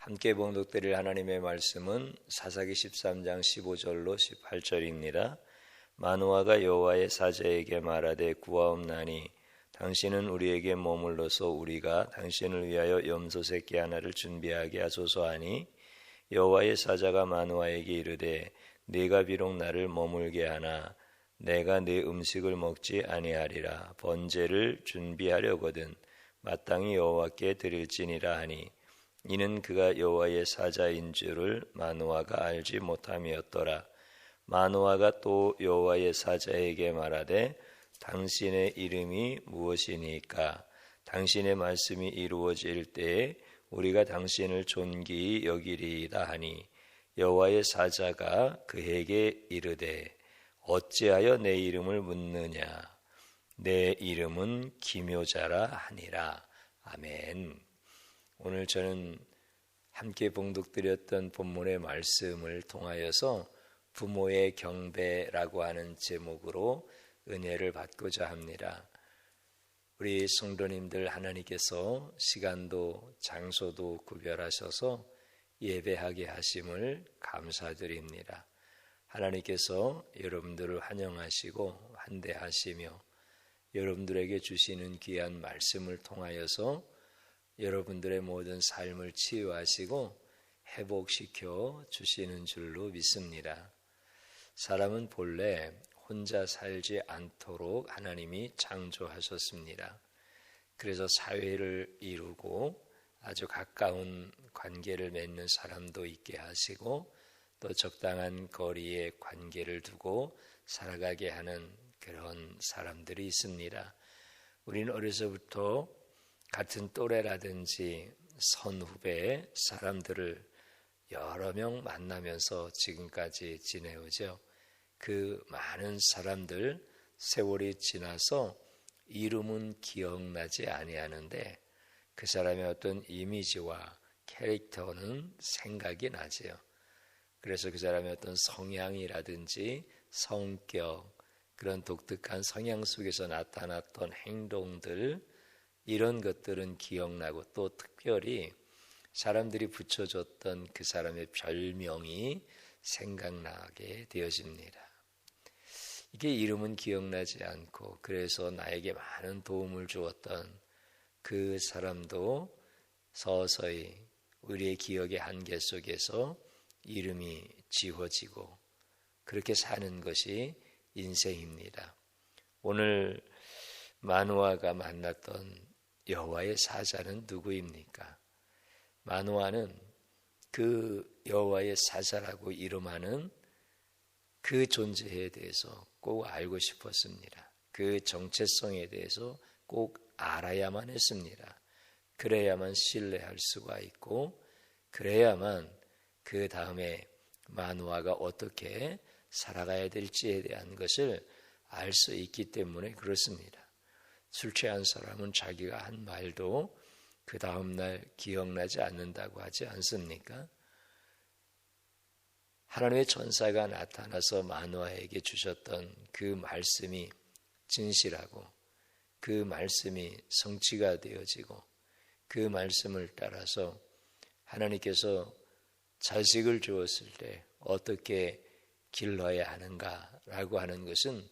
함께 봉독드릴 하나님의 말씀은 사사기 13장 15절로 18절입니다. 마노아가 여호와의 사자에게 말하되 구하옵나니 당신은 우리에게 머물러서 우리가 당신을 위하여 염소 새끼 하나를 준비하게 하소서 하니 여호와의 사자가 마노아에게 이르되 네가 비록 나를 머물게 하나 내가 네 음식을 먹지 아니하리라. 번제를 준비하려거든 마땅히 여호와께 드릴지니라 하니 이는 그가 여호와의 사자인 줄을 마노아가 알지 못함이었더라. 마노아가 또 여호와의 사자에게 말하되 당신의 이름이 무엇이니까? 당신의 말씀이 이루어질 때에 우리가 당신을 존귀히 여기리이다 하니 여호와의 사자가 그에게 이르되 어찌하여 내 이름을 묻느냐? 내 이름은 기묘자라 하니라. 아멘. 오늘 저는 함께 봉독드렸던 본문의 말씀을 통하여서 부모의 경배라고 하는 제목으로 은혜를 받고자 합니다. 우리 성도님들 하나님께서 시간도 장소도 구별하셔서 예배하게 하심을 감사드립니다. 하나님께서 여러분들을 환영하시고 환대하시며 여러분들에게 주시는 귀한 말씀을 통하여서 여러분들의 모든 삶을 치유하시고 회복시켜 주시는 줄로 믿습니다. 사람은 본래 혼자 살지 않도록 하나님이 창조하셨습니다. 그래서 사회를 이루고 아주 가까운 관계를 맺는 사람도 있게 하시고 또 적당한 거리에 관계를 두고 살아가게 하는 그런 사람들이 있습니다. 우리는 어려서부터 같은 또래라든지 선후배 사람들을 여러 명 만나면서 지금까지 지내오죠. 그 많은 사람들 세월이 지나서 이름은 기억나지 아니하는데 그 사람의 어떤 이미지와 캐릭터는 생각이 나죠. 그래서 그 사람의 어떤 성향이라든지 성격, 그런 독특한 성향 속에서 나타났던 행동들, 이런 것들은 기억나고 또 특별히 사람들이 붙여줬던 그 사람의 별명이 생각나게 되어집니다. 이게 이름은 기억나지 않고 그래서 나에게 많은 도움을 주었던 그 사람도 서서히 우리의 기억의 한계 속에서 이름이 지워지고 그렇게 사는 것이 인생입니다. 오늘 마노아가 만났던 여호와의 사자는 누구입니까? 마노아는 그 여호와의 사자라고 이름하는 그 존재에 대해서 꼭 알고 싶었습니다. 그 정체성에 대해서 꼭 알아야만 했습니다. 그래야만 신뢰할 수가 있고 그래야만 그 다음에 마노아가 어떻게 살아가야 될지에 대한 것을 알 수 있기 때문에 그렇습니다. 술 취한 사람은 자기가 한 말도 그 다음날 기억나지 않는다고 하지 않습니까? 하나님의 천사가 나타나서 마노아에게 주셨던 그 말씀이 진실하고 그 말씀이 성취가 되어지고 그 말씀을 따라서 하나님께서 자식을 주었을 때 어떻게 길러야 하는가라고 하는 것은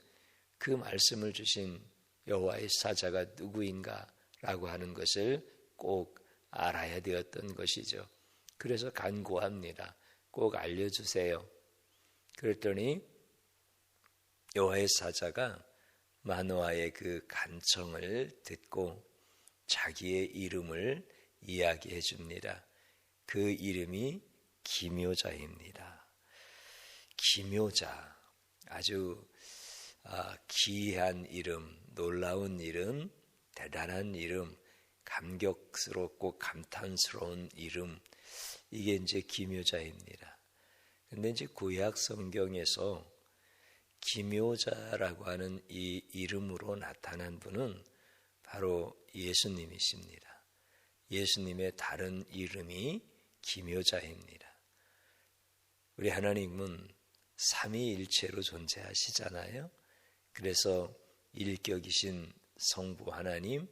그 말씀을 주신 여호와의 사자가 누구인가라고 하는 것을 꼭 알아야 되었던 것이죠. 그래서 간구합니다. 꼭 알려주세요. 그랬더니 여호와의 사자가 마노아의 그 간청을 듣고 자기의 이름을 이야기해 줍니다. 그 이름이 기묘자입니다. 기묘자, 아주 기이한 이름, 놀라운 이름, 대단한 이름, 감격스럽고 감탄스러운 이름, 이게 이제 기묘자입니다. 근데 이제 구약 성경에서 기묘자라고 하는 이 이름으로 나타난 분은 바로 예수님이십니다. 예수님의 다른 이름이 기묘자입니다. 우리 하나님은 삼위일체로 존재하시잖아요. 그래서 일격이신 성부 하나님,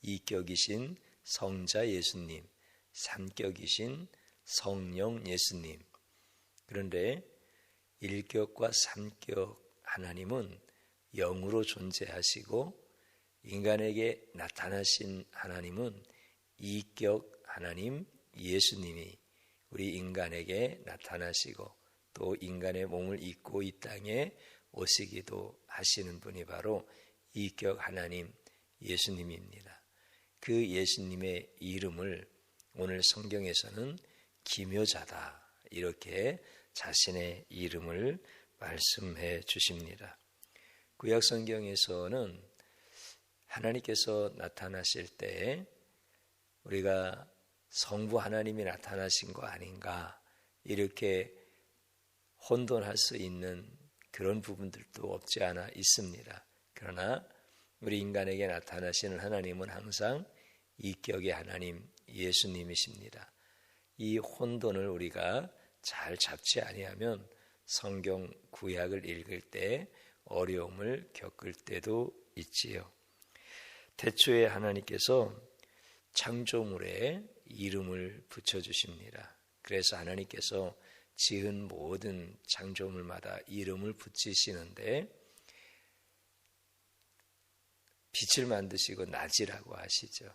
이격이신 성자 예수님, 삼격이신 성령 예수님. 그런데 일격과 삼격 하나님은 영으로 존재하시고 인간에게 나타나신 하나님은 이격 하나님 예수님이 우리 인간에게 나타나시고 또 인간의 몸을 입고 이 땅에 오시기도 하시는 분이 바로 이격 하나님 예수님입니다. 그 예수님의 이름을 오늘 성경에서는 기묘자다 이렇게 자신의 이름을 말씀해 주십니다. 구약 성경에서는 하나님께서 나타나실 때 우리가 성부 하나님이 나타나신 거 아닌가 이렇게 혼돈할 수 있는 그런 부분들도 없지 않아 있습니다. 그러나 우리 인간에게 나타나시는 하나님은 항상 이격의 하나님 예수님이십니다. 이 혼돈을 우리가 잘 잡지 아니하면 성경 구약을 읽을 때 어려움을 겪을 때도 있지요. 태초에 하나님께서 창조물에 이름을 붙여주십니다. 그래서 하나님께서 지은 모든 창조물마다 이름을 붙이시는데 빛을 만드시고 낮이라고 하시죠.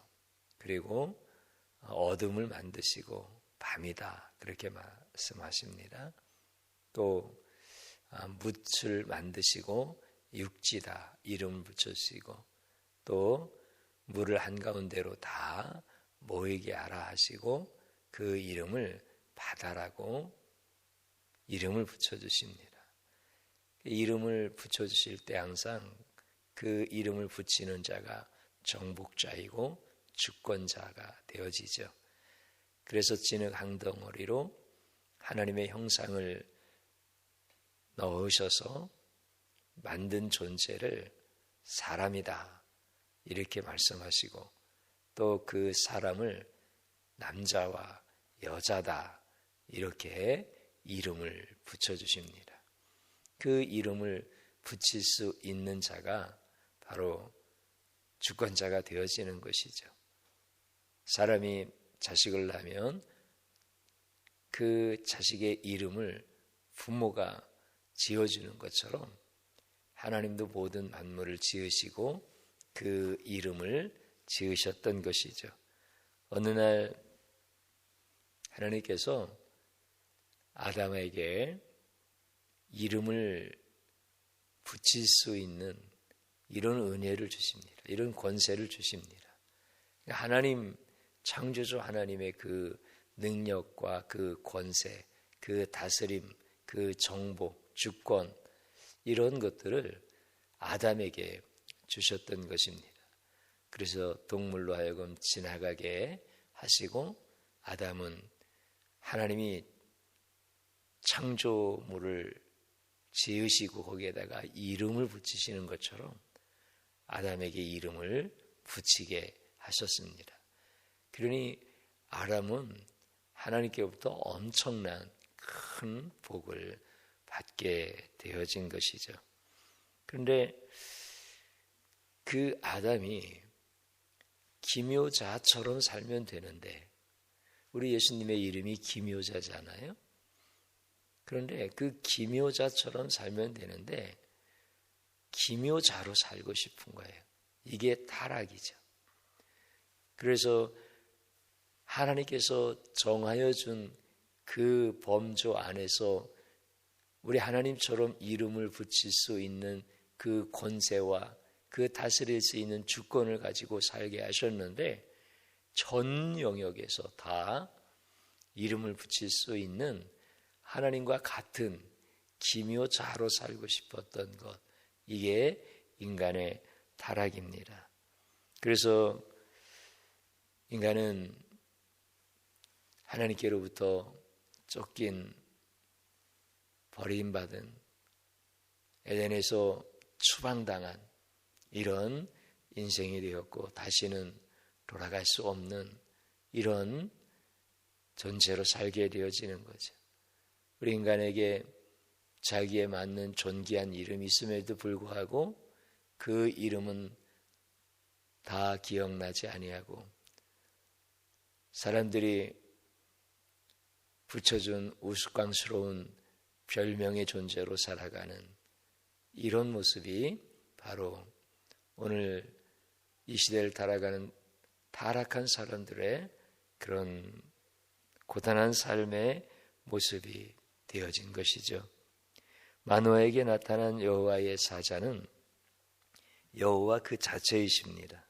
그리고 어둠을 만드시고 밤이다 그렇게 말씀하십니다. 또 묻을 만드시고 육지다 이름을 붙여주시고 또 물을 한가운데로 다 모이게 하라 하시고 그 이름을 바다라고 이름을 붙여주십니다. 이름을 붙여주실 때 항상 그 이름을 붙이는 자가 정복자이고 주권자가 되어지죠. 그래서 진흙 한 덩어리로 하나님의 형상을 넣으셔서 만든 존재를 사람이다 이렇게 말씀하시고 또 그 사람을 남자와 여자다 이렇게 이름을 붙여주십니다. 그 이름을 붙일 수 있는 자가 바로 주권자가 되어지는 것이죠. 사람이 자식을 낳으면 그 자식의 이름을 부모가 지어주는 것처럼 하나님도 모든 만물을 지으시고 그 이름을 지으셨던 것이죠. 어느 날 하나님께서 아담에게 이름을 붙일 수 있는 이런 은혜를 주십니다. 이런 권세를 주십니다. 하나님 창조주 하나님의 그 능력과 그 권세, 그 다스림, 그 정복, 주권 이런 것들을 아담에게 주셨던 것입니다. 그래서 동물로 하여금 지나가게 하시고 아담은 하나님이 창조물을 지으시고 거기에다가 이름을 붙이시는 것처럼 아담에게 이름을 붙이게 하셨습니다. 그러니 아담은 하나님께로부터 엄청난 큰 복을 받게 되어진 것이죠. 그런데 그 아담이 기묘자처럼 살면 되는데 우리 예수님의 이름이 기묘자잖아요. 그런데 그 기묘자처럼 살면 되는데 기묘자로 살고 싶은 거예요. 이게 타락이죠. 그래서 하나님께서 정하여 준 그 범주 안에서 우리 하나님처럼 이름을 붙일 수 있는 그 권세와 그 다스릴 수 있는 주권을 가지고 살게 하셨는데 전 영역에서 다 이름을 붙일 수 있는 하나님과 같은 기묘자로 살고 싶었던 것, 이게 인간의 타락입니다. 그래서 인간은 하나님께로부터 쫓긴 버림받은 에덴에서 추방당한 이런 인생이 되었고 다시는 돌아갈 수 없는 이런 존재로 살게 되어지는 거죠. 우리 인간에게 자기에 맞는 존귀한 이름이 있음에도 불구하고 그 이름은 다 기억나지 아니하고 사람들이 붙여준 우스꽝스러운 별명의 존재로 살아가는 이런 모습이 바로 오늘 이 시대를 살아가는 타락한 사람들의 그런 고단한 삶의 모습이 되어진 것이죠. 마노아에게 나타난 여호와의 사자는 여호와 그 자체이십니다.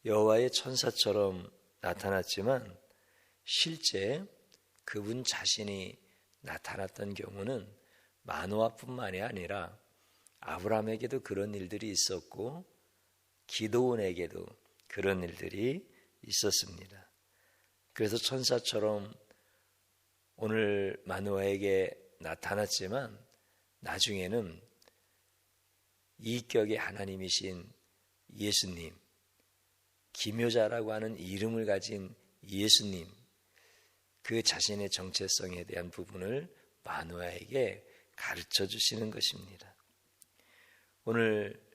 여호와의 천사처럼 나타났지만 실제 그분 자신이 나타났던 경우는 마노아뿐만이 아니라 아브라함에게도 그런 일들이 있었고 기드온에게도 그런 일들이 있었습니다. 그래서 천사처럼 오늘 마노아에게 나타났지만 나중에는 이격의 하나님이신 예수님, 기묘자라고 하는 이름을 가진 예수님, 그 자신의 정체성에 대한 부분을 마노아에게 가르쳐 주시는 것입니다. 오늘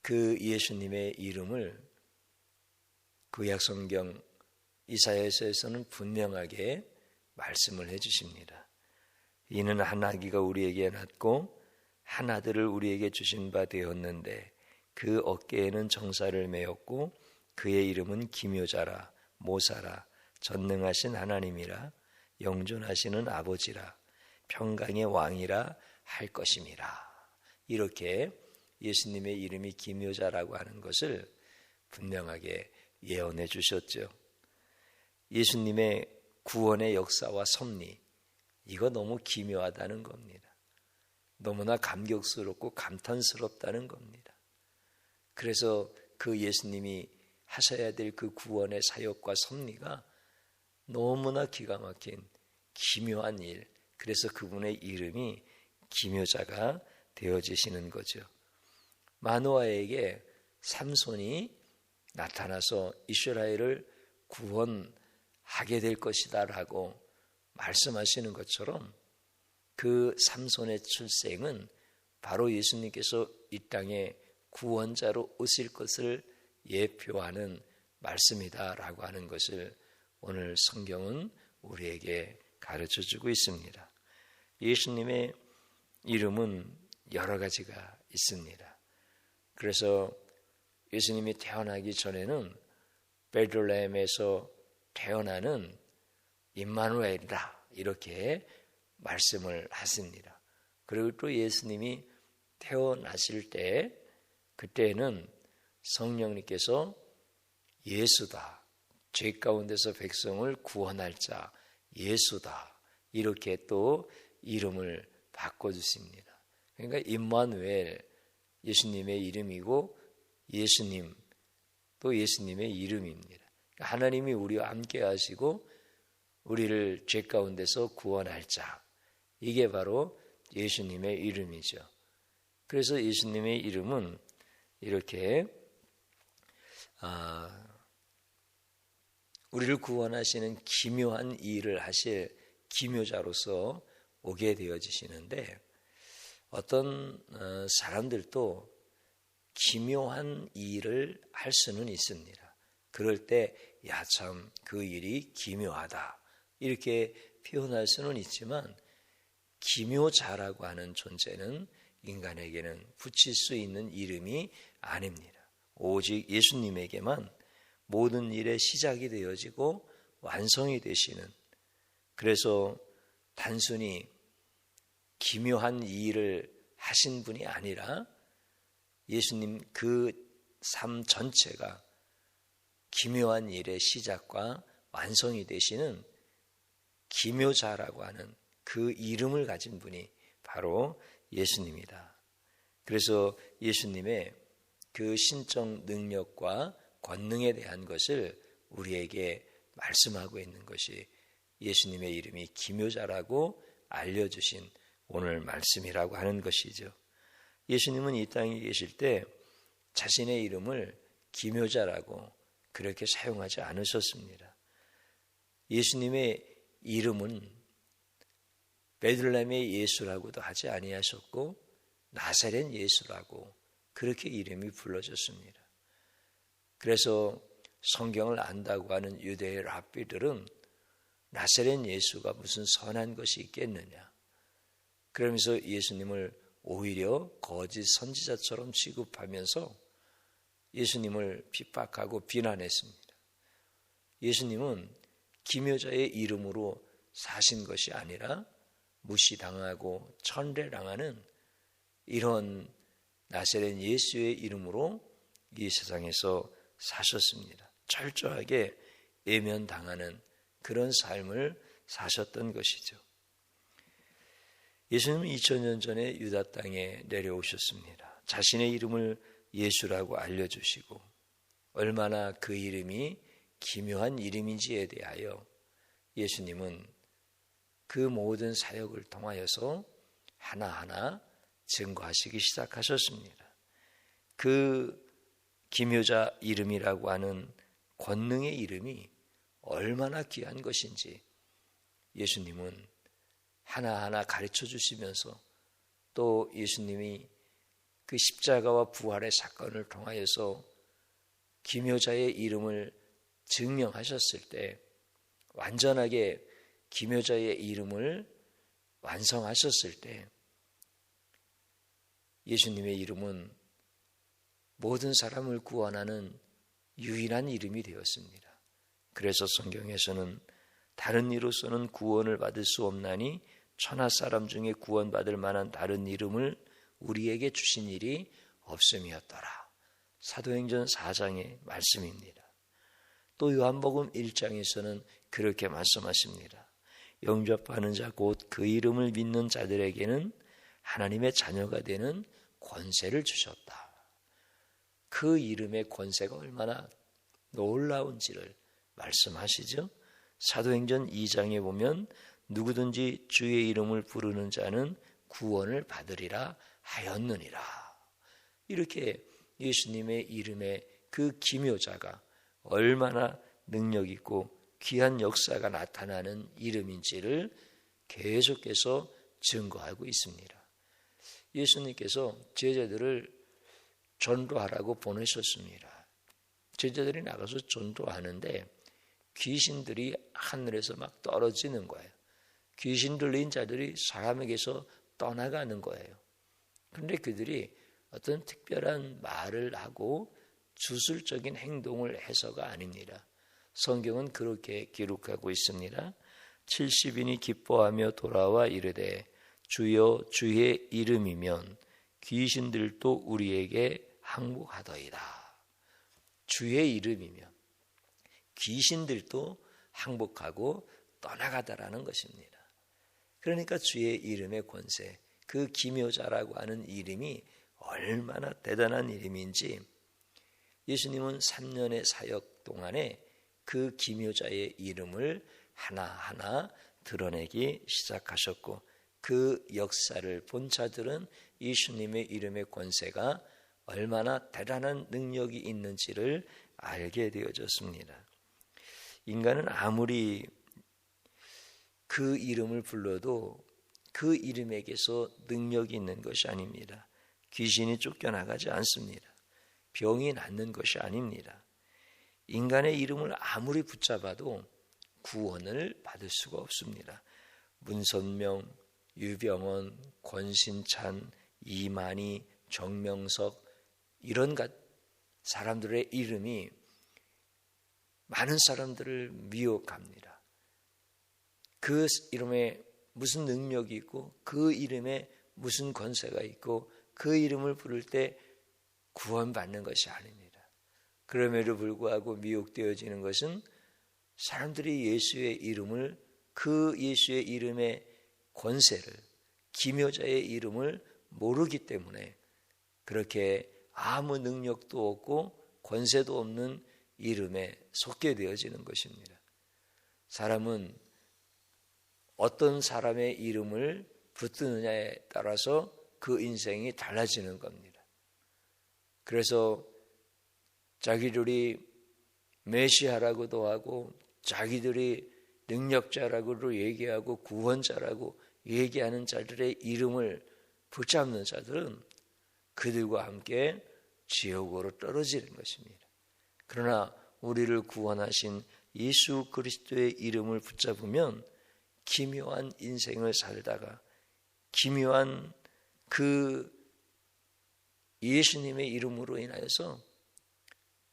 그 예수님의 이름을 구약성경 이사야서에서는 분명하게 말씀을 해주십니다. 이는 한 아기가 우리에게 낳고 한 아들을 우리에게 주신 바 되었는데 그 어깨에는 정사를 메었고 그의 이름은 기묘자라 모사라 전능하신 하나님이라 영존하시는 아버지라 평강의 왕이라 할 것임이라. 이렇게 예수님의 이름이 기묘자라고 하는 것을 분명하게 예언해 주셨죠. 예수님의 구원의 역사와 섭리, 이거 너무 기묘하다는 겁니다. 너무나 감격스럽고 감탄스럽다는 겁니다. 그래서 그 예수님이 하셔야 될 그 구원의 사역과 섭리가 너무나 기가 막힌 기묘한 일, 그래서 그분의 이름이 기묘자가 되어지시는 거죠. 마노아에게 삼손이 나타나서 이스라엘을 구원하게 될 것이다 라고 말씀하시는 것처럼 그 삼손의 출생은 바로 예수님께서 이 땅에 구원자로 오실 것을 예표하는 말씀이다라고 하는 것을 오늘 성경은 우리에게 가르쳐주고 있습니다. 예수님의 이름은 여러 가지가 있습니다. 그래서 예수님이 태어나기 전에는 베들레헴에서 태어나는 임마누엘이다 이렇게 말씀을 하십니다. 그리고 또 예수님이 태어나실 때 그때는 성령님께서 예수다, 죄 가운데서 백성을 구원할 자 예수다 이렇게 또 이름을 바꿔주십니다. 그러니까 임마누엘 예수님의 이름이고 예수님 또 예수님의 이름입니다. 하나님이 우리와 함께 하시고 우리를 죄 가운데서 구원할 자, 이게 바로 예수님의 이름이죠. 그래서 예수님의 이름은 이렇게 우리를 구원하시는 기묘한 일을 하실 기묘자로서 오게 되어지시는데 어떤 사람들도 기묘한 일을 할 수는 있습니다. 그럴 때 야, 참 그 일이 기묘하다 이렇게 표현할 수는 있지만 기묘자라고 하는 존재는 인간에게는 붙일 수 있는 이름이 아닙니다. 오직 예수님에게만 모든 일의 시작이 되어지고 완성이 되시는, 그래서 단순히 기묘한 일을 하신 분이 아니라 예수님 그 삶 전체가 기묘한 일의 시작과 완성이 되시는 기묘자라고 하는 그 이름을 가진 분이 바로 예수님이다. 그래서 예수님의 그 신적 능력과 권능에 대한 것을 우리에게 말씀하고 있는 것이 예수님의 이름이 기묘자라고 알려주신 오늘 말씀이라고 하는 것이죠. 예수님은 이 땅에 계실 때 자신의 이름을 기묘자라고 그렇게 사용하지 않으셨습니다. 예수님의 이름은 베들레헴의 예수라고도 하지 아니하셨고 나사렛 예수라고 그렇게 이름이 불러졌습니다. 그래서 성경을 안다고 하는 유대의 랍비들은 나사렛 예수가 무슨 선한 것이 있겠느냐. 그러면서 예수님을 오히려 거짓 선지자처럼 취급하면서 예수님을 핍박하고 비난했습니다. 예수님은 기묘자의 이름으로 사신 것이 아니라 무시당하고 천대당하는 이런 나사렛 예수의 이름으로 이 세상에서 사셨습니다. 철저하게 외면당하는 그런 삶을 사셨던 것이죠. 예수님은 2000년 전에 유다 땅에 내려오셨습니다. 자신의 이름을 예수라고 알려주시고 얼마나 그 이름이 기묘한 이름인지에 대하여 예수님은 그 모든 사역을 통하여서 하나하나 증거하시기 시작하셨습니다. 그 기묘자 이름이라고 하는 권능의 이름이 얼마나 귀한 것인지 예수님은 하나하나 가르쳐 주시면서 또 예수님이 그 십자가와 부활의 사건을 통하여서 기묘자의 이름을 증명하셨을 때 완전하게 기묘자의 이름을 완성하셨을 때 예수님의 이름은 모든 사람을 구원하는 유일한 이름이 되었습니다. 그래서 성경에서는 다른 이로서는 구원을 받을 수 없나니 천하 사람 중에 구원받을 만한 다른 이름을 우리에게 주신 일이 없음이었더라. 사도행전 4장의 말씀입니다. 또 요한복음 1장에서는 그렇게 말씀하십니다. 영접하는 자 곧 그 이름을 믿는 자들에게는 하나님의 자녀가 되는 권세를 주셨다. 그 이름의 권세가 얼마나 놀라운지를 말씀하시죠. 사도행전 2장에 보면 누구든지 주의 이름을 부르는 자는 구원을 받으리라 하였느니라. 이렇게 예수님의 이름의 그 기묘자가 얼마나 능력 있고 귀한 역사가 나타나는 이름인지를 계속해서 증거하고 있습니다. 예수님께서 제자들을 전도하라고 보내셨습니다. 제자들이 나가서 전도하는데 귀신들이 하늘에서 막 떨어지는 거예요. 귀신 들린 자들이 사람에게서 떠나가는 거예요. 그런데 그들이 어떤 특별한 말을 하고 주술적인 행동을 해서가 아닙니다. 성경은 그렇게 기록하고 있습니다. 70인이 기뻐하며 돌아와 이르되 주여 주의 이름이면 귀신들도 우리에게 항복하더이다. 주의 이름이면 귀신들도 항복하고 떠나가다라는 것입니다. 그러니까 주의 이름의 권세, 그 기묘자라고 하는 이름이 얼마나 대단한 이름인지 예수님은 3년의 사역 동안에 그 기묘자의 이름을 하나하나 드러내기 시작하셨고 그 역사를 본 자들은 예수님의 이름의 권세가 얼마나 대단한 능력이 있는지를 알게 되어졌습니다. 인간은 아무리 그 이름을 불러도 그 이름에게서 능력이 있는 것이 아닙니다. 귀신이 쫓겨나가지 않습니다. 병이 낫는 것이 아닙니다. 인간의 이름을 아무리 붙잡아도 구원을 받을 수가 없습니다. 문선명, 유병원, 권신찬, 이만희, 정명석 이런 사람들의 이름이 많은 사람들을 미혹합니다. 그 이름에 무슨 능력이 있고 그 이름에 무슨 권세가 있고 그 이름을 부를 때 구원받는 것이 아닙니다. 그럼에도 불구하고 미혹되어지는 것은 사람들이 예수의 이름을 그 예수의 이름의 권세를 기묘자의 이름을 모르기 때문에 그렇게 아무 능력도 없고 권세도 없는 이름에 속게 되어지는 것입니다. 사람은 어떤 사람의 이름을 붙드느냐에 따라서 그 인생이 달라지는 겁니다. 그래서 자기들이 메시아라고도 하고 자기들이 능력자라고도 얘기하고 구원자라고 얘기하는 자들의 이름을 붙잡는 자들은 그들과 함께 지옥으로 떨어지는 것입니다. 그러나 우리를 구원하신 예수 그리스도의 이름을 붙잡으면 기묘한 인생을 살다가 기묘한 그 예수님의 이름으로 인하여서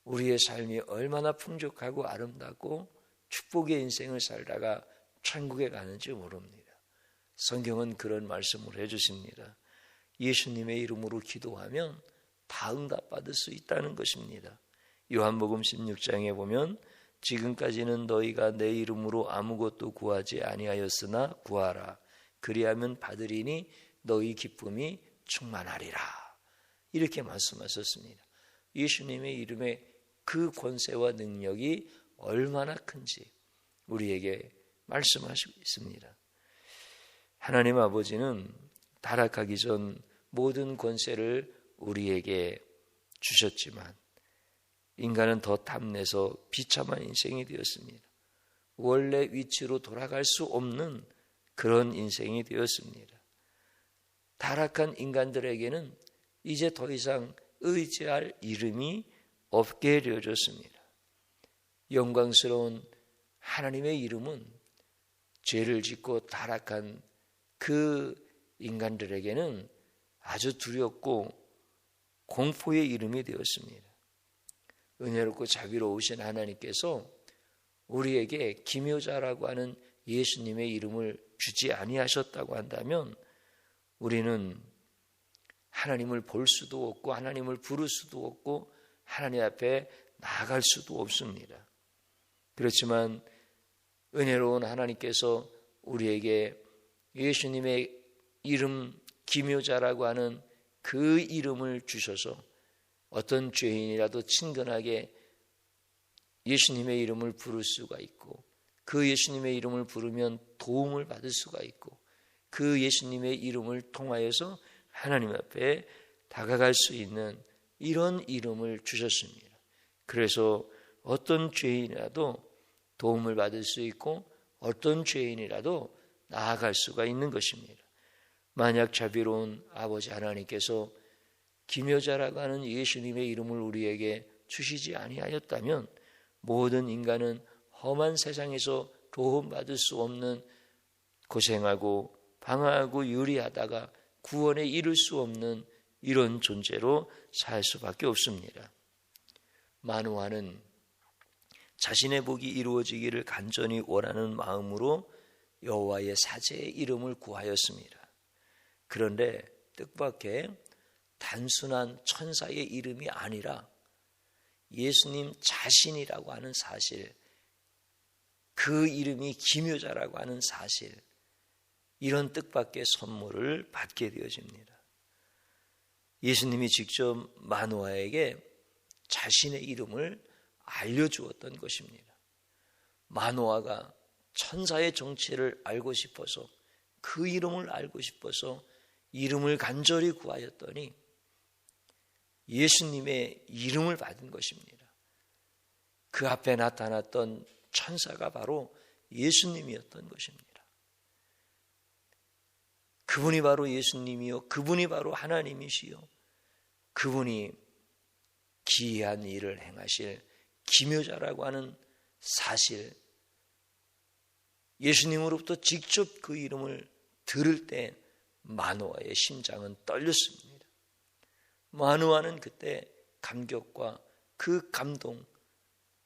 우리의 삶이 얼마나 풍족하고 아름답고 축복의 인생을 살다가 천국에 가는지 모릅니다. 성경은 그런 말씀을 해주십니다. 예수님의 이름으로 기도하면 다 응답받을 수 있다는 것입니다. 요한복음 16장에 보면 지금까지는 너희가 내 이름으로 아무것도 구하지 아니하였으나 구하라. 그리하면 받으리니 너희 기쁨이 충만하리라. 이렇게 말씀하셨습니다. 예수님의 이름의 그 권세와 능력이 얼마나 큰지 우리에게 말씀하시고 있습니다. 하나님 아버지는 타락하기 전 모든 권세를 우리에게 주셨지만 인간은 더 탐내서 비참한 인생이 되었습니다. 원래 위치로 돌아갈 수 없는 그런 인생이 되었습니다. 타락한 인간들에게는 이제 더 이상 의지할 이름이 없게 되어졌습니다. 영광스러운 하나님의 이름은 죄를 짓고 타락한 그 인간들에게는 아주 두렵고 공포의 이름이 되었습니다. 은혜롭고 자비로우신 하나님께서 우리에게 기묘자라고 하는 예수님의 이름을 주지 아니하셨다고 한다면 우리는 하나님을 볼 수도 없고 하나님을 부를 수도 없고 하나님 앞에 나아갈 수도 없습니다. 그렇지만 은혜로운 하나님께서 우리에게 예수님의 이름 기묘자라고 하는 그 이름을 주셔서 어떤 죄인이라도 친근하게 예수님의 이름을 부를 수가 있고 그 예수님의 이름을 부르면 도움을 받을 수가 있고 그 예수님의 이름을 통하여서 하나님 앞에 다가갈 수 있는 이런 이름을 주셨습니다. 그래서 어떤 죄인이라도 도움을 받을 수 있고 어떤 죄인이라도 나아갈 수가 있는 것입니다. 만약 자비로운 아버지 하나님께서 기묘자라고 하는 예수님의 이름을 우리에게 주시지 아니하였다면 모든 인간은 험한 세상에서 도움받을 수 없는 고생하고 방황하고 유리하다가 구원에 이를 수 없는 이런 존재로 살 수밖에 없습니다. 마노아는 자신의 복이 이루어지기를 간절히 원하는 마음으로 여호와의 사제의 이름을 구하였습니다. 그런데 뜻밖의 단순한 천사의 이름이 아니라 예수님 자신이라고 하는 사실, 그 이름이 기묘자라고 하는 사실, 이런 뜻밖의 선물을 받게 되어집니다. 예수님이 직접 마노아에게 자신의 이름을 알려주었던 것입니다. 마노아가 천사의 정체를 알고 싶어서 그 이름을 알고 싶어서 이름을 간절히 구하였더니 예수님의 이름을 받은 것입니다. 그 앞에 나타났던 천사가 바로 예수님이었던 것입니다. 그분이 바로 예수님이요, 그분이 바로 하나님이시요, 그분이 기이한 일을 행하실 기묘자라고 하는 사실, 예수님으로부터 직접 그 이름을 들을 때 마노아의 심장은 떨렸습니다. 마노아는 그때 감격과 그 감동,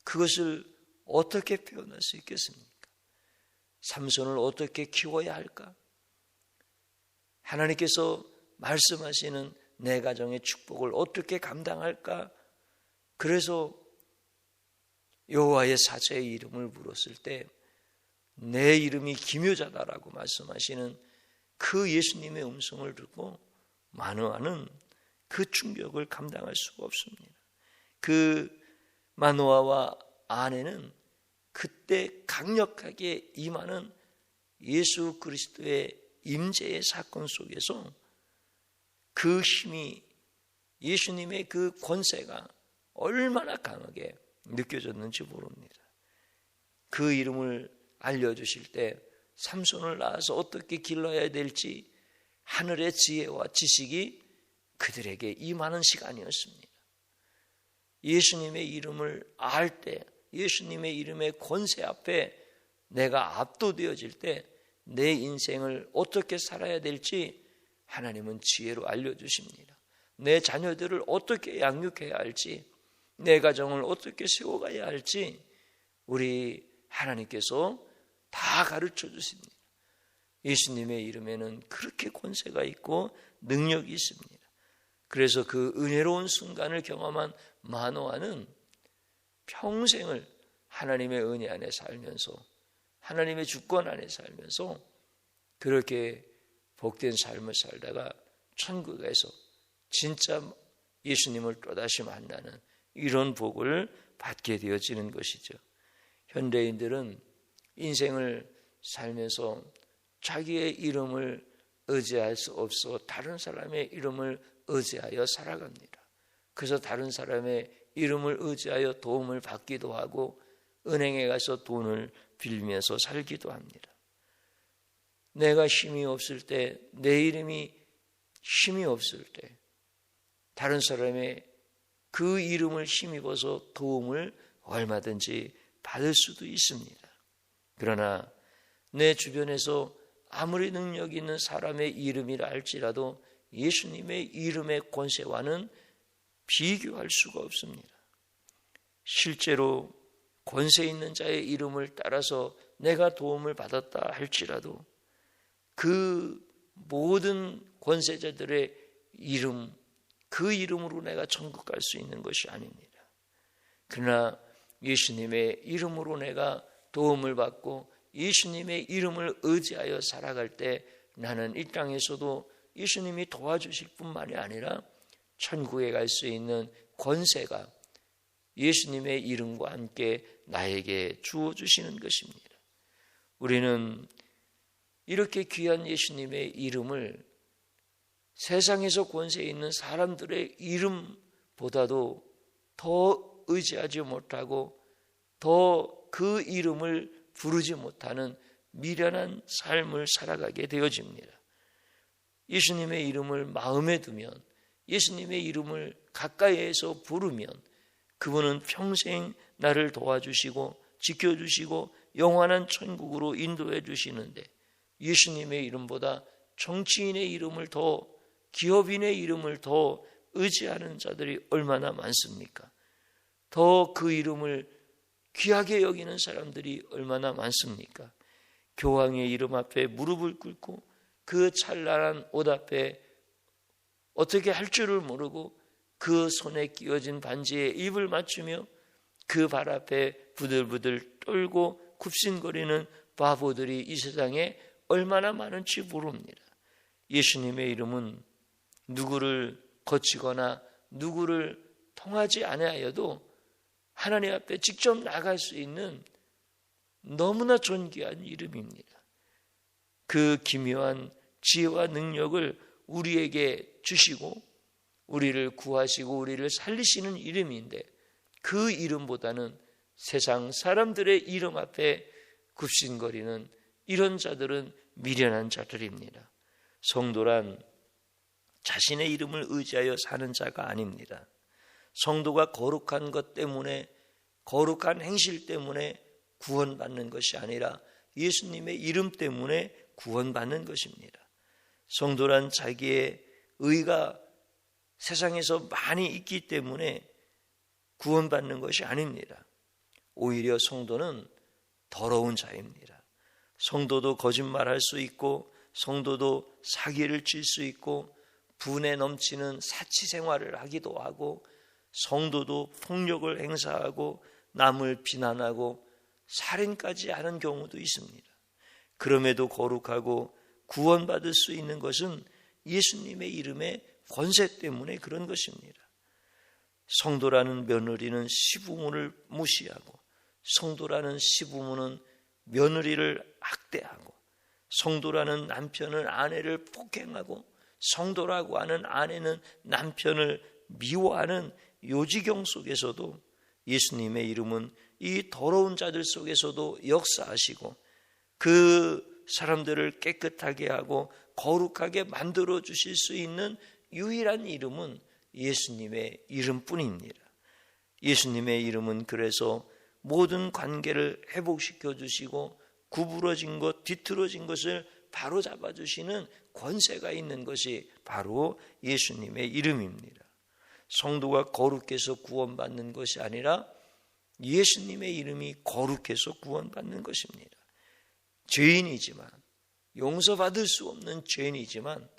그것을 어떻게 표현할 수 있겠습니까? 삼손을 어떻게 키워야 할까? 하나님께서 말씀하시는 내 가정의 축복을 어떻게 감당할까? 그래서 여호와의 사제의 이름을 불렀을 때 내 이름이 기묘자다라고 말씀하시는 그 예수님의 음성을 듣고 마노아는 그 충격을 감당할 수가 없습니다. 그 마노아와 아내는 그때 강력하게 임하는 예수 그리스도의 임재의 사건 속에서 그 힘이, 예수님의 그 권세가 얼마나 강하게 느껴졌는지 모릅니다. 그 이름을 알려주실 때 삼손을 낳아서 어떻게 길러야 될지 하늘의 지혜와 지식이 그들에게 임하는 시간이었습니다. 예수님의 이름을 알 때 예수님의 이름의 권세 앞에 내가 압도되어질 때 내 인생을 어떻게 살아야 될지 하나님은 지혜로 알려주십니다. 내 자녀들을 어떻게 양육해야 할지, 내 가정을 어떻게 세워가야 할지 우리 하나님께서 다 가르쳐 주십니다. 예수님의 이름에는 그렇게 권세가 있고 능력이 있습니다. 그래서 그 은혜로운 순간을 경험한 마노아는 평생을 하나님의 은혜 안에 살면서 하나님의 주권 안에 살면서 그렇게 복된 삶을 살다가 천국에서 진짜 예수님을 또다시 만나는 이런 복을 받게 되어지는 것이죠. 현대인들은 인생을 살면서 자기의 이름을 의지할 수 없어 다른 사람의 이름을 의지하여 살아갑니다. 그래서 다른 사람의 이름을 의지하여 도움을 받기도 하고 은행에 가서 돈을 빌면서 살기도 합니다. 내가 힘이 없을 때, 내 이름이 힘이 없을 때 다른 사람의 그 이름을 힘입어서 도움을 얼마든지 받을 수도 있습니다. 그러나 내 주변에서 아무리 능력 있는 사람의 이름이라 할지라도 예수님의 이름의 권세와는 비교할 수가 없습니다. 실제로 권세 있는 자의 이름을 따라서 내가 도움을 받았다 할지라도 그 모든 권세자들의 이름, 그 이름으로 내가 천국 갈 수 있는 것이 아닙니다. 그러나 예수님의 이름으로 내가 도움을 받고 예수님의 이름을 의지하여 살아갈 때 나는 이 땅에서도 예수님이 도와주실 뿐만이 아니라 천국에 갈 수 있는 권세가 예수님의 이름과 함께 나에게 주어주시는 것입니다. 우리는 이렇게 귀한 예수님의 이름을 세상에서 권세 있는 사람들의 이름보다도 더 의지하지 못하고 더 그 이름을 부르지 못하는 미련한 삶을 살아가게 되어집니다. 예수님의 이름을 마음에 두면, 예수님의 이름을 가까이에서 부르면 그분은 평생 나를 도와주시고 지켜주시고 영원한 천국으로 인도해 주시는데 예수님의 이름보다 정치인의 이름을 더, 기업인의 이름을 더 의지하는 자들이 얼마나 많습니까? 더 그 이름을 귀하게 여기는 사람들이 얼마나 많습니까? 교황의 이름 앞에 무릎을 꿇고 그 찬란한 옷 앞에 어떻게 할 줄을 모르고 그 손에 끼워진 반지에 입을 맞추며 그 발 앞에 부들부들 떨고 굽신거리는 바보들이 이 세상에 얼마나 많은지 모릅니다. 예수님의 이름은 누구를 거치거나 누구를 통하지 아니하여도 하나님 앞에 직접 나갈 수 있는 너무나 존귀한 이름입니다. 그 기묘한 지혜와 능력을 우리에게 주시고 우리를 구하시고 우리를 살리시는 이름인데 그 이름보다는 세상 사람들의 이름 앞에 굽신거리는 이런 자들은 미련한 자들입니다. 성도란 자신의 이름을 의지하여 사는 자가 아닙니다. 성도가 거룩한 것 때문에, 거룩한 행실 때문에 구원받는 것이 아니라 예수님의 이름 때문에 구원받는 것입니다. 성도란 자기의 의가 세상에서 많이 있기 때문에 구원받는 것이 아닙니다. 오히려 성도는 더러운 자입니다. 성도도 거짓말할 수 있고 성도도 사기를 칠 수 있고 분에 넘치는 사치 생활을 하기도 하고 성도도 폭력을 행사하고 남을 비난하고 살인까지 하는 경우도 있습니다. 그럼에도 거룩하고 구원받을 수 있는 것은 예수님의 이름의 권세 때문에 그런 것입니다. 성도라는 며느리는 시부모를 무시하고 성도라는 시부모는 며느리를 학대하고 성도라는 남편은 아내를 폭행하고 성도라고 하는 아내는 남편을 미워하는 요지경 속에서도 예수님의 이름은 이 더러운 자들 속에서도 역사하시고 그 사람들을 깨끗하게 하고 거룩하게 만들어 주실 수 있는 유일한 이름은 예수님의 이름뿐입니다. 예수님의 이름은 그래서 모든 관계를 회복시켜 주시고 구부러진 것, 뒤틀어진 것을 바로 잡아주시는 권세가 있는 것이 바로 예수님의 이름입니다. 성도가 거룩해서 구원받는 것이 아니라 예수님의 이름이 거룩해서 구원받는 것입니다. 죄인이지만, 용서받을 수 없는 죄인이지만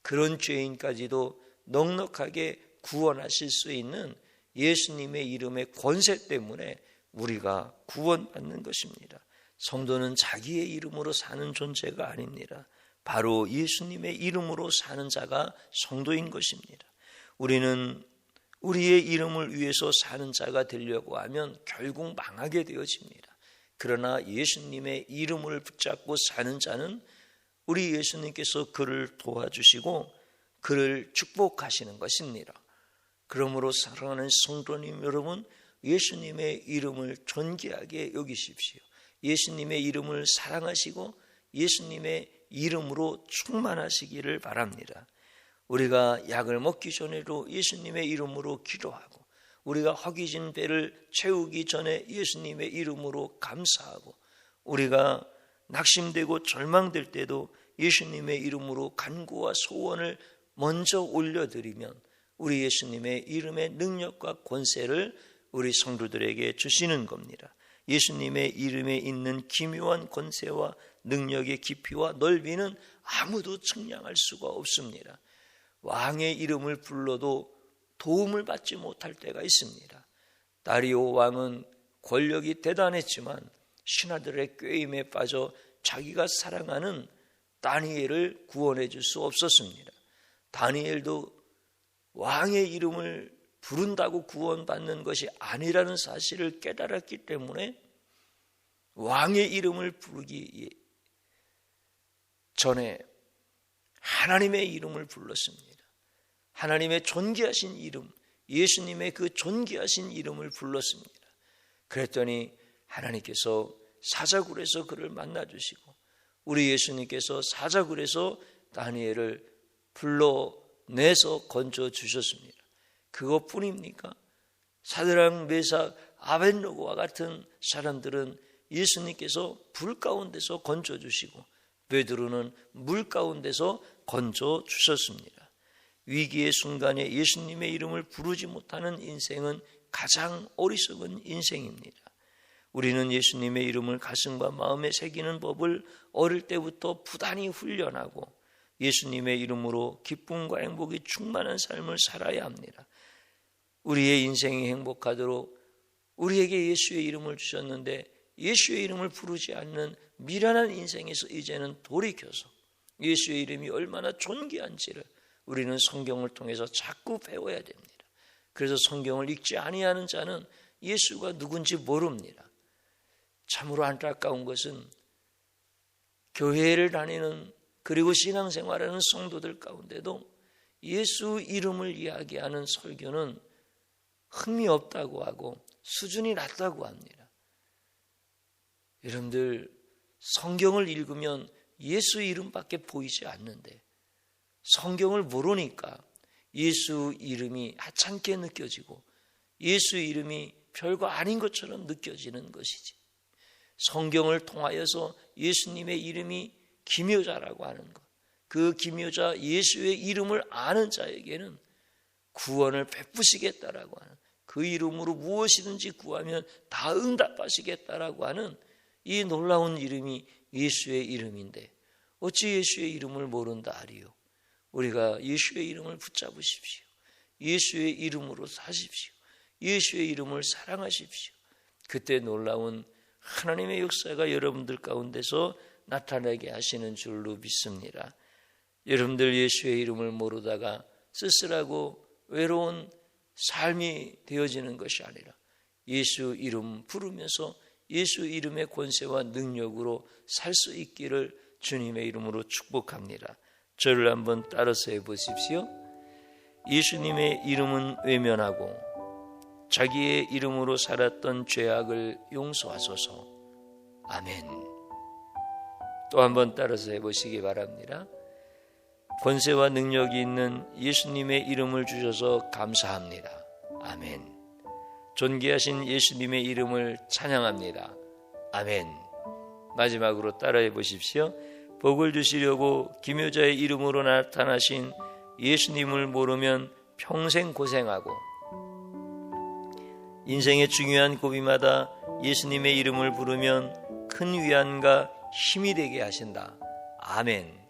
그런 죄인까지도 넉넉하게 구원하실 수 있는 예수님의 이름의 권세 때문에 우리가 구원받는 것입니다. 성도는 자기의 이름으로 사는 존재가 아닙니다. 바로 예수님의 이름으로 사는 자가 성도인 것입니다. 우리는 우리의 이름을 위해서 사는 자가 되려고 하면 결국 망하게 되어집니다. 그러나 예수님의 이름을 붙잡고 사는 자는 우리 예수님께서 그를 도와주시고 그를 축복하시는 것입니다. 그러므로 사랑하는 성도님 여러분, 예수님의 이름을 존귀하게 여기십시오. 예수님의 이름을 사랑하시고 예수님의 이름으로 충만하시기를 바랍니다. 우리가 약을 먹기 전에도 예수님의 이름으로 기도하고, 우리가 허기진 배를 채우기 전에 예수님의 이름으로 감사하고, 우리가 낙심되고 절망될 때도 예수님의 이름으로 간구와 소원을 먼저 올려드리면 우리 예수님의 이름의 능력과 권세를 우리 성도들에게 주시는 겁니다. 예수님의 이름에 있는 기묘한 권세와 능력의 깊이와 넓이는 아무도 측량할 수가 없습니다. 왕의 이름을 불러도 도움을 받지 못할 때가 있습니다. 다리오 왕은 권력이 대단했지만 신하들의 꾀임에 빠져 자기가 사랑하는 다니엘을 구원해 줄 수 없었습니다. 다니엘도 왕의 이름을 부른다고 구원받는 것이 아니라는 사실을 깨달았기 때문에 왕의 이름을 부르기 전에 하나님의 이름을 불렀습니다. 하나님의 존귀하신 이름, 예수님의 그 존귀하신 이름을 불렀습니다. 그랬더니 하나님께서 사자굴에서 그를 만나주시고 우리 예수님께서 사자굴에서 다니엘을 불러내서 건져주셨습니다. 그것뿐입니까? 사드락, 메삭, 아벳노고와 같은 사람들은 예수님께서 불 가운데서 건져주시고 베드로는 물 가운데서 건져주셨습니다. 위기의 순간에 예수님의 이름을 부르지 못하는 인생은 가장 어리석은 인생입니다. 우리는 예수님의 이름을 가슴과 마음에 새기는 법을 어릴 때부터 부단히 훈련하고 예수님의 이름으로 기쁨과 행복이 충만한 삶을 살아야 합니다. 우리의 인생이 행복하도록 우리에게 예수의 이름을 주셨는데 예수의 이름을 부르지 않는 미련한 인생에서 이제는 돌이켜서 예수의 이름이 얼마나 존귀한지를 우리는 성경을 통해서 자꾸 배워야 됩니다. 그래서 성경을 읽지 아니하는 자는 예수가 누군지 모릅니다. 참으로 안타까운 것은 교회를 다니는 그리고 신앙생활하는 성도들 가운데도 예수 이름을 이야기하는 설교는 흥미없다고 하고 수준이 낮다고 합니다. 여러분들 성경을 읽으면 예수 이름밖에 보이지 않는데 성경을 모르니까 예수 이름이 하찮게 느껴지고 예수 이름이 별거 아닌 것처럼 느껴지는 것이지. 성경을 통하여서 예수님의 이름이 기묘자라고 하는 것, 그 기묘자 예수의 이름을 아는 자에게는 구원을 베푸시겠다라고 하는, 그 이름으로 무엇이든지 구하면 다 응답하시겠다라고 하는 이 놀라운 이름이 예수의 이름인데 어찌 예수의 이름을 모른다 하리요. 우리가 예수의 이름을 붙잡으십시오. 예수의 이름으로 사십시오. 예수의 이름을 사랑하십시오. 그때 놀라운 하나님의 역사가 여러분들 가운데서 나타나게 하시는 줄로 믿습니다. 여러분들 예수의 이름을 모르다가 쓸쓸하고 외로운 삶이 되어지는 것이 아니라 예수 이름 부르면서 예수 이름의 권세와 능력으로 살 수 있기를 주님의 이름으로 축복합니다. 저를 한번 따라서 해보십시오. 예수님의 이름은 외면하고 자기의 이름으로 살았던 죄악을 용서하소서. 아멘. 또 한번 따라서 해보시기 바랍니다. 권세와 능력이 있는 예수님의 이름을 주셔서 감사합니다. 아멘. 존귀하신 예수님의 이름을 찬양합니다. 아멘. 마지막으로 따라해 보십시오. 복을 주시려고 기묘자의 이름으로 나타나신 예수님을 모르면 평생 고생하고 인생의 중요한 고비마다 예수님의 이름을 부르면 큰 위안과 힘이 되게 하신다. 아멘.